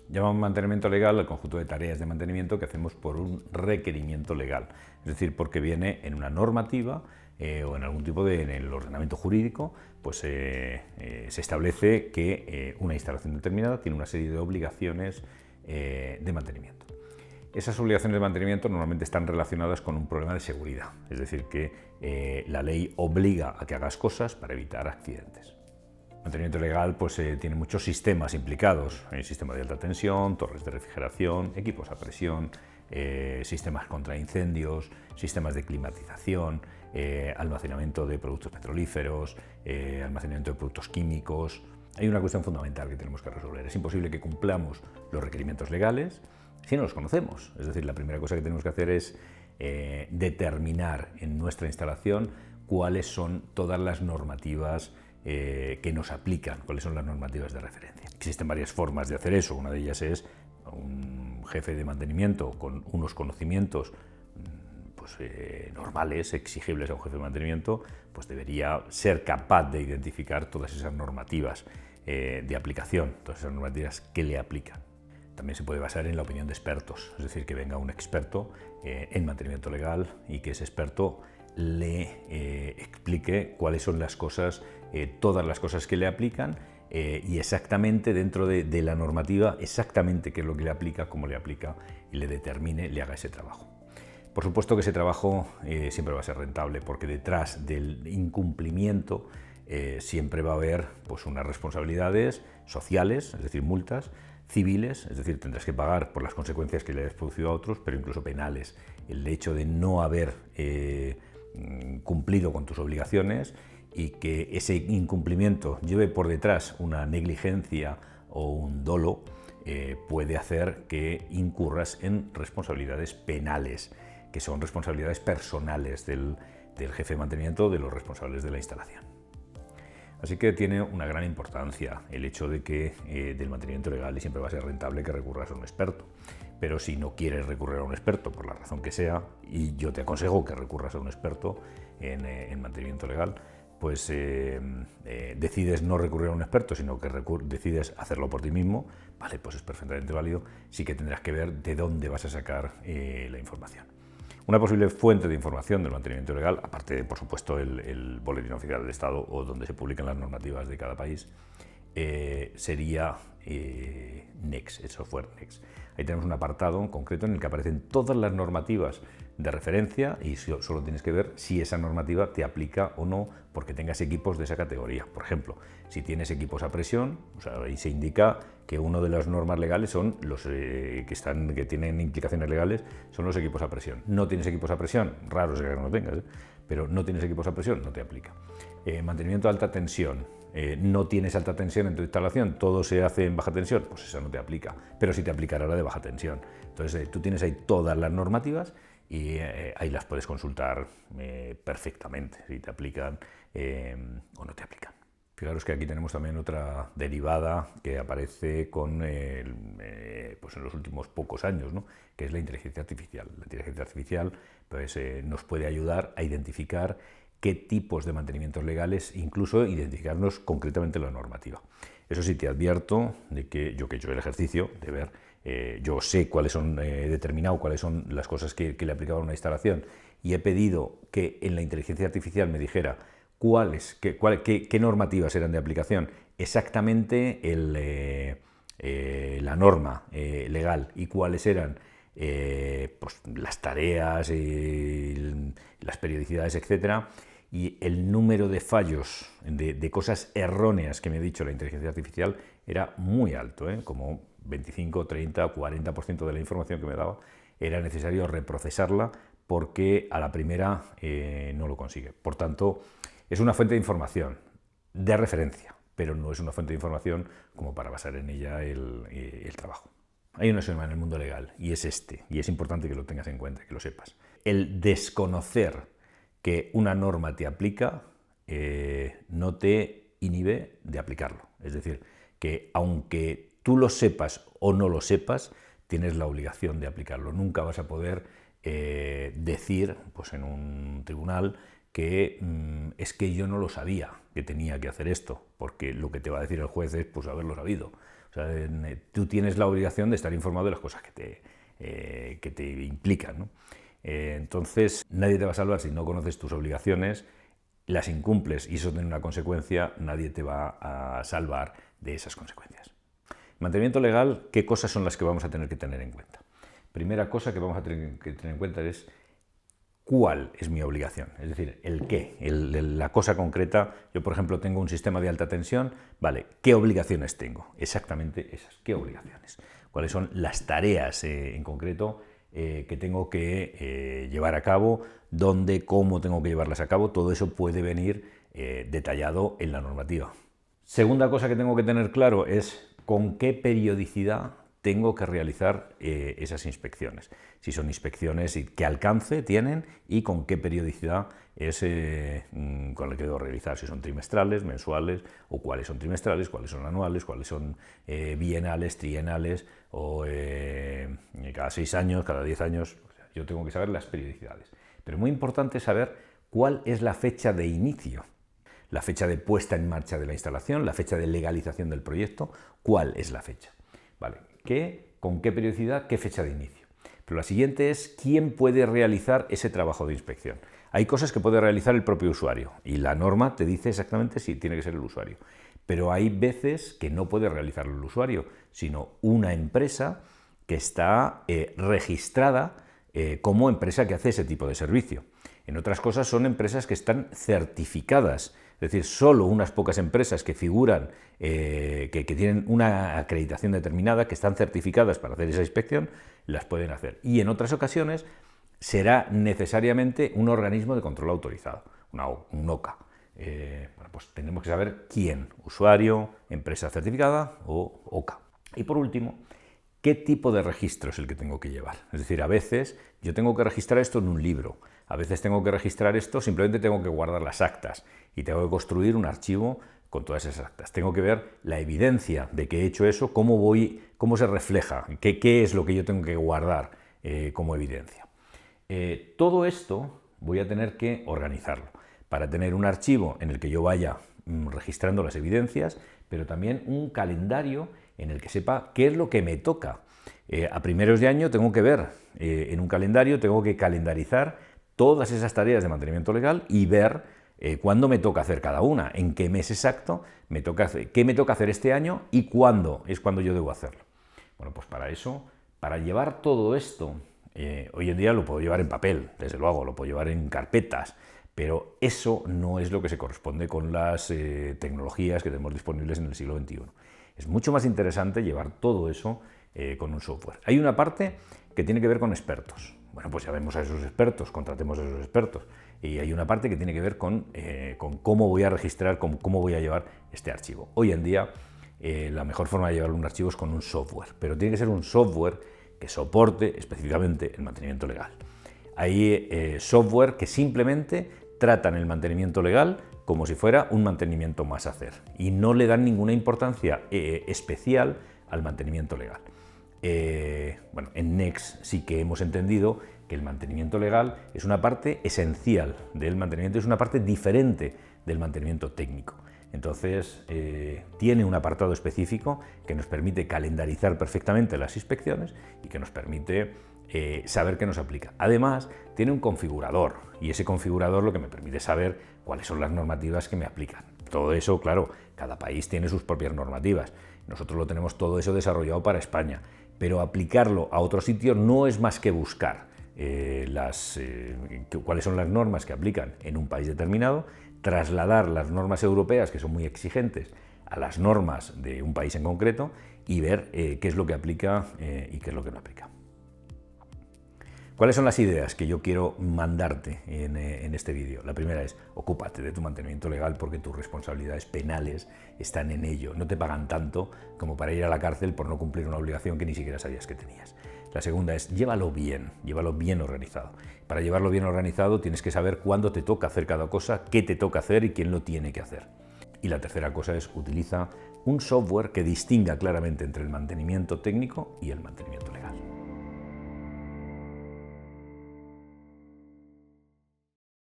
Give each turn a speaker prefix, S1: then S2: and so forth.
S1: Llamamos mantenimiento legal al conjunto de tareas de mantenimiento que hacemos por un requerimiento legal, es decir, porque viene en una normativa o en algún tipo en el ordenamiento jurídico, pues se establece que una instalación determinada tiene una serie de obligaciones de mantenimiento. Esas obligaciones de mantenimiento normalmente están relacionadas con un problema de seguridad, es decir, que la ley obliga a que hagas cosas para evitar accidentes. El mantenimiento legal pues, tiene muchos sistemas implicados, sistema de alta tensión, torres de refrigeración, equipos a presión, sistemas contra incendios, sistemas de climatización, almacenamiento de productos petrolíferos, almacenamiento de productos químicos. Hay una cuestión fundamental que tenemos que resolver. Es imposible que cumplamos los requerimientos legales si no los conocemos. Es decir, la primera cosa que tenemos que hacer es determinar en nuestra instalación cuáles son todas las normativas que nos aplican, cuáles son las normativas de referencia. Existen varias formas de hacer eso. Una de ellas es un jefe de mantenimiento con unos conocimientos pues, normales, exigibles a un jefe de mantenimiento, pues debería ser capaz de identificar todas esas normativas de aplicación, todas esas normativas que le aplican. También se puede basar en la opinión de expertos, es decir, que venga un experto en mantenimiento legal y que ese experto le explique cuáles son las cosas, todas las cosas que le aplican y exactamente dentro de la normativa, exactamente qué es lo que le aplica, cómo le aplica y le determine, le haga ese trabajo. Por supuesto que ese trabajo siempre va a ser rentable porque detrás del incumplimiento siempre va a haber pues, unas responsabilidades sociales, es decir, multas, civiles, es decir, tendrás que pagar por las consecuencias que le hayas producido a otros, pero incluso penales. El hecho de no haber cumplido con tus obligaciones y que ese incumplimiento lleve por detrás una negligencia o un dolo puede hacer que incurras en responsabilidades penales, que son responsabilidades personales del jefe de mantenimiento, de los responsables de la instalación. Así que tiene una gran importancia el hecho de que del mantenimiento legal y siempre va a ser rentable que recurras a un experto. Pero si no quieres recurrir a un experto, por la razón que sea, y yo te aconsejo que recurras a un experto en mantenimiento legal, pues decides no recurrir a un experto, sino que decides hacerlo por ti mismo, vale, pues es perfectamente válido, sí que tendrás que ver de dónde vas a sacar la información. Una posible fuente de información del mantenimiento legal, aparte de, por supuesto, el Boletín Oficial del Estado o donde se publican las normativas de cada país, sería NEX, el software NEX. Ahí tenemos un apartado en concreto en el que aparecen todas las normativas de referencia y solo tienes que ver si esa normativa te aplica o no porque tengas equipos de esa categoría. Por ejemplo, si tienes equipos a presión, o sea, ahí se indica que una de las normas legales son los que tienen implicaciones legales, son los equipos a presión. No tienes equipos a presión, raro es que no tengas, pero no tienes equipos a presión, no te aplica. Mantenimiento de alta tensión, no tienes alta tensión en tu instalación, todo se hace en baja tensión, pues esa no te aplica, pero sí te aplicará la de baja tensión. Entonces tú tienes ahí todas las normativas y ahí las puedes consultar perfectamente, si te aplican o no te aplican. Fijaros que aquí tenemos también otra derivada que aparece con, pues en los últimos pocos años, ¿no? Que es la inteligencia artificial. La inteligencia artificial pues, nos puede ayudar a identificar qué tipos de mantenimientos legales, incluso identificarnos concretamente la normativa. Eso sí, te advierto de que yo he hecho el ejercicio de ver, yo sé cuáles son, determinado cuáles son las cosas que le aplicaba a una instalación y he pedido que en la inteligencia artificial me dijera qué normativas eran de aplicación, exactamente la norma legal y cuáles eran pues, las tareas, las periodicidades, etcétera, y el número de fallos, de cosas erróneas que me ha dicho la inteligencia artificial era muy alto, como 25, 30, 40% de la información que me daba era necesario reprocesarla porque a la primera no lo consigue. Por tanto, es una fuente de información de referencia, pero no es una fuente de información como para basar en ella el trabajo. Hay un axioma en el mundo legal y es y es importante que lo tengas en cuenta, que lo sepas. El desconocer que una norma te aplica no te inhibe de aplicarlo. Es decir, que aunque tú lo sepas o no lo sepas, tienes la obligación de aplicarlo. Nunca vas a poder decir pues en un tribunal que es que yo no lo sabía que tenía que hacer esto, porque lo que te va a decir el juez es pues haberlo sabido, O sea, tú tienes la obligación de estar informado de las cosas que te implican, ¿no? Entonces, nadie te va a salvar si no conoces tus obligaciones, las incumples y eso tiene una consecuencia, nadie te va a salvar de esas consecuencias. Mantenimiento legal, ¿qué cosas son las que vamos a tener que tener en cuenta? Primera cosa que vamos a tener que tener en cuenta es cuál es mi obligación, es decir, el qué, la cosa concreta. Yo, por ejemplo, tengo un sistema de alta tensión, vale, ¿qué obligaciones tengo? Exactamente esas, ¿qué obligaciones? ¿Cuáles son las tareas en concreto que tengo que llevar a cabo? ¿Dónde, cómo tengo que llevarlas a cabo? Todo eso puede venir detallado en la normativa. Segunda cosa que tengo que tener claro es con qué periodicidad tengo que realizar esas inspecciones. Si son inspecciones y qué alcance tienen y con qué periodicidad es con la que debo realizar. Si son trimestrales, mensuales, o cuáles son trimestrales, cuáles son anuales, cuáles son bienales, trienales, o cada 6 años, cada 10 años. O sea, yo tengo que saber las periodicidades. Pero muy importante saber cuál es la fecha de inicio, la fecha de puesta en marcha de la instalación, la fecha de legalización del proyecto, cuál es la fecha. Vale, ¿con qué periodicidad, qué fecha de inicio? Pero la siguiente es quién puede realizar ese trabajo de inspección. Hay cosas que puede realizar el propio usuario y la norma te dice exactamente si tiene que ser el usuario. Pero hay veces que no puede realizarlo el usuario, sino una empresa que está registrada como empresa que hace ese tipo de servicio. En otras cosas son empresas que están certificadas, es decir, solo unas pocas empresas que figuran, que tienen una acreditación determinada, que están certificadas para hacer esa inspección, las pueden hacer. Y en otras ocasiones será necesariamente un organismo de control autorizado, un OCA. Bueno, pues tenemos que saber quién, usuario, empresa certificada o OCA. Y por último, ¿qué tipo de registro es el que tengo que llevar? Es decir, a veces yo tengo que registrar esto en un libro, a veces tengo que registrar esto, simplemente tengo que guardar las actas y tengo que construir un archivo con todas esas actas. Tengo que ver la evidencia de que he hecho eso, cómo se refleja, qué es lo que yo tengo que guardar como evidencia. Todo esto voy a tener que organizarlo para tener un archivo en el que yo vaya registrando las evidencias, pero también un calendario en el que sepa qué es lo que me toca. A primeros de año tengo que ver en un calendario, tengo que calendarizar todas esas tareas de mantenimiento legal y ver cuándo me toca hacer cada una, en qué mes exacto me toca hacer, qué me toca hacer este año y cuándo es cuando yo debo hacerlo. Bueno, pues para eso, para llevar todo esto, hoy en día lo puedo llevar en papel, desde luego, lo puedo llevar en carpetas, pero eso no es lo que se corresponde con las tecnologías que tenemos disponibles en el siglo XXI. Es mucho más interesante llevar todo eso con un software. Hay una parte que tiene que ver con expertos. Bueno, pues llamemos a esos expertos, contratemos a esos expertos. Y hay una parte que tiene que ver con cómo voy a registrar, cómo voy a llevar este archivo. Hoy en día, la mejor forma de llevar un archivo es con un software, pero tiene que ser un software que soporte específicamente el mantenimiento legal. Hay software que simplemente tratan el mantenimiento legal como si fuera un mantenimiento más a hacer y no le dan ninguna importancia especial al mantenimiento legal. Bueno, en Next sí que hemos entendido que el mantenimiento legal es una parte esencial del mantenimiento, es una parte diferente del mantenimiento técnico. Entonces, tiene un apartado específico que nos permite calendarizar perfectamente las inspecciones y que nos permite saber qué nos aplica. Además, tiene un configurador y ese configurador lo que me permite saber cuáles son las normativas que me aplican. Todo eso, claro, cada país tiene sus propias normativas. Nosotros lo tenemos todo eso desarrollado para España, pero aplicarlo a otro sitio no es más que buscar cuáles son las normas que aplican en un país determinado, trasladar las normas europeas, que son muy exigentes, a las normas de un país en concreto y ver qué es lo que aplica y qué es lo que no aplica. ¿Cuáles son las ideas que yo quiero mandarte en este vídeo? La primera es, ocúpate de tu mantenimiento legal porque tus responsabilidades penales están en ello. No te pagan tanto como para ir a la cárcel por no cumplir una obligación que ni siquiera sabías que tenías. La segunda es, llévalo bien organizado. Para llevarlo bien organizado tienes que saber cuándo te toca hacer cada cosa, qué te toca hacer y quién lo tiene que hacer. Y la tercera cosa es, utiliza un software que distinga claramente entre el mantenimiento técnico y el mantenimiento legal.